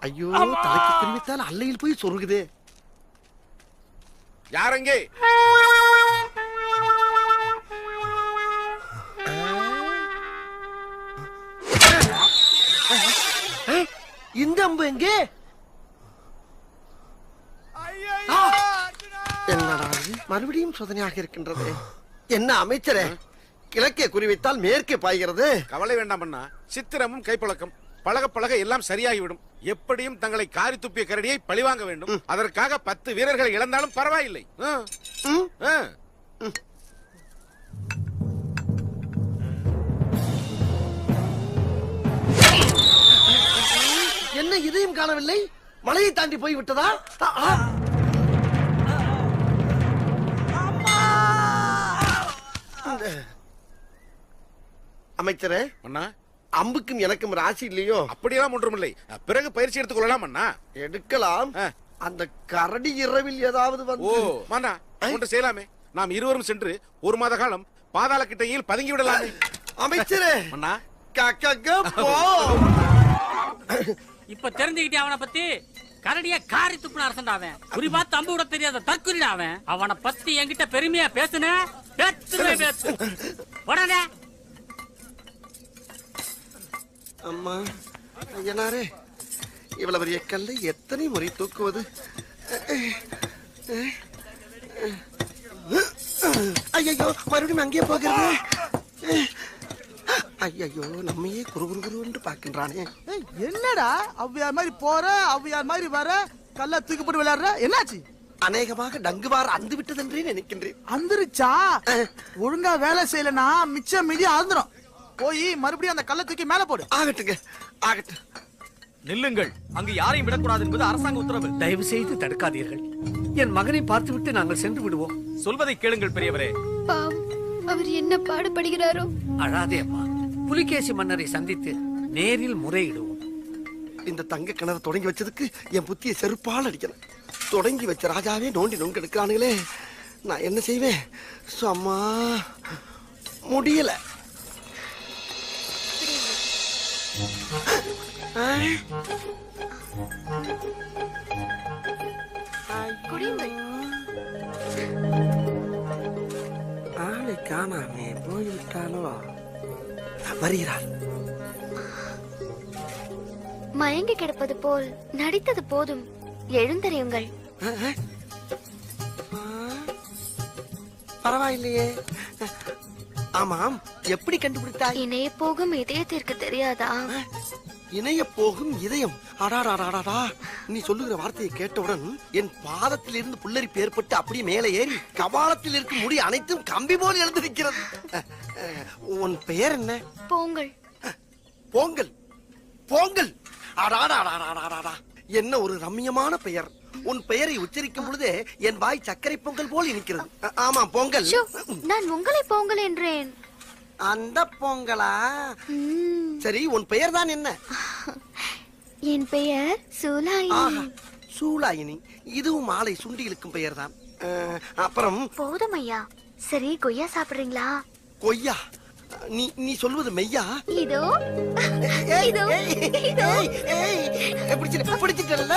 ஐயோ, தலைக்கு குறிவித்தால் அல்லையில் போய் சொருகுதே. யாரங்கே? இந்த அம்பு எங்கே? என்னடா மறுபடியும் சோதனையாக இருக்கின்றது. என்ன அமைச்சரே, கிழக்கே குறிவைத்தால் மேற்கே பாய்கிறது. கவலை வேண்டாம் அண்ணா, சித்திரமும் கைப்பழக்கம் பழக பழக எல்லாம் சரியாகிவிடும். எப்படியும் தங்களை காரி துப்பிய கரடியை பழிவாங்க வேண்டும். அதற்காக 10 வீரர்களை இழந்தாலும் பரவாயில்லை. என்ன இதையும் காணவில்லை? மலையை தாண்டி போய் விட்டதா? அமைச்சரே, அண்ணா, அம்புக்கும் எனக்கும் ராசி இல்லையோ? அப்படியெல்லாம் ஒன்றுமில்லை. பிறகு பயிற்சி எடுத்துக் கொள்ளலாம் அண்ணா. எடுக்கலாம். அந்த கரடி இரவில் ஏதாவது வந்து மன்னா ஒன்று செய்யலாமே. நாம் இருவரும் சென்று 1 மாத காலம் பாதாள கிட்டையில் பதுங்கி விடலாமே. அமைச்சரே, அண்ணா போ. இப்ப தெரிஞ்சுக்கிட்டே அவனை பத்தி. கரடிய காரி துப்புன அரசன் அவன். குறி பார்த்து அம்பு விட தெரியாத தற்குறிடா அவன். அவனை பத்தி என்கிட்ட பெருமையா பேசுன பேசு உடனே. அம்மா ஐயனாரே, இவ்வளவு பெரிய கல்லை எத்தனை முறை தூக்குவது? ஐயோ, மறுபடியும் அங்கே போகிறது. ஐயோ, நம்மையே குரு பாக்கின்றானே. என்னடா அவ்வியார் மாதிரி போற, அவ்வியார் மாதிரி வர, கல்ல தூக்கி போட்டு விளையாடுற, என்னாச்சு? அநேகமாக டங்குவார் அந்து விட்டது என்றே நினைக்கின்றேன். அந்துருச்சா? ஒழுங்கா வேலை செய்யலனா மிச்சம் மீதி அந்துரும். போய் மறுபடியும் அந்த கல்ல தூக்கி மேல போடு. ஆகட்டுங்க, ஆகட்டும். நில்லுங்கள், அங்கு யாரையும் விடக்கூடாது என்பது அரசாங்க உத்தரவு. தயவு செய்து தடுக்காதீர்கள். என் மகனை பார்த்துவிட்டு நாங்கள் சென்று விடுவோம். சொல்வதை கேளுங்கள் பெரியவரே. அவர் என்ன பாடுபடுகிறாரோ. அழாதே அம்மா, புலிகேசி மன்னரை சந்தித்து நேரில் முறையிடுவோம். இந்த தங்க கிணறு தொடங்கி வச்சதுக்கு என் புத்தியை செருப்பால் அடிக்கணும். தொடங்கி வச்ச ராஜாவே நோண்டி நொங்கு எடுக்கிறானுங்களே, நான் என்ன செய்வேன்? அம்மா முடியல. ஆளை காணாமே போய்விட்டாலோ? வருகிறார். மயங்கி கிடப்பது போல் நடித்தது போதும், எழுந்தறியுங்கள். பரவாயில்லையே. ஆமாம், எப்படி கண்டுபிடித்தாய்? இணைய போகும் இதயத்திற்கு தெரியாதா? இணைய போகும் இதயம். அடாடாடாடா, நீ சொல்லுகிற வார்த்தையை கேட்டவுடன் என் பாதத்தில் இருந்து புல்லரிப்பு ஏற்பட்டு அப்படியே மேலே ஏறி கபாலத்தில் இருக்கும் முடி அனைத்தும் கம்பி போல் எழுந்திருக்கிறது. உன் பெயர் என்ன? போங்கள். போங்கல், போங்கல். அடாடாடாடாடாடா, என்ன ஒரு ரம்மியமான பெயர். உன் பெயரை உச்சரிக்கும் பொழுதே என் வாய் சர்க்கரை பொங்கல் போல் இனிக்கிறது. ஆமா, பொங்கல். நான் உங்களை போங்கல் என்றேன். அந்த பொங்கலா? சரி, உன் பெயர் தான் என்ன? என் பெயர் சூலாயினி. சூலாயினி, இதுவும் மாலை சுண்டி இழுக்கும் பெயர் தான். அப்புறம் போதும் ஐயா. சரி, கொய்யா சாப்பிடுறீங்களா? கொய்யா? நீ சொல்வது மெய்யா? இதோ இதோ பிடிச்சிட்டல்ல.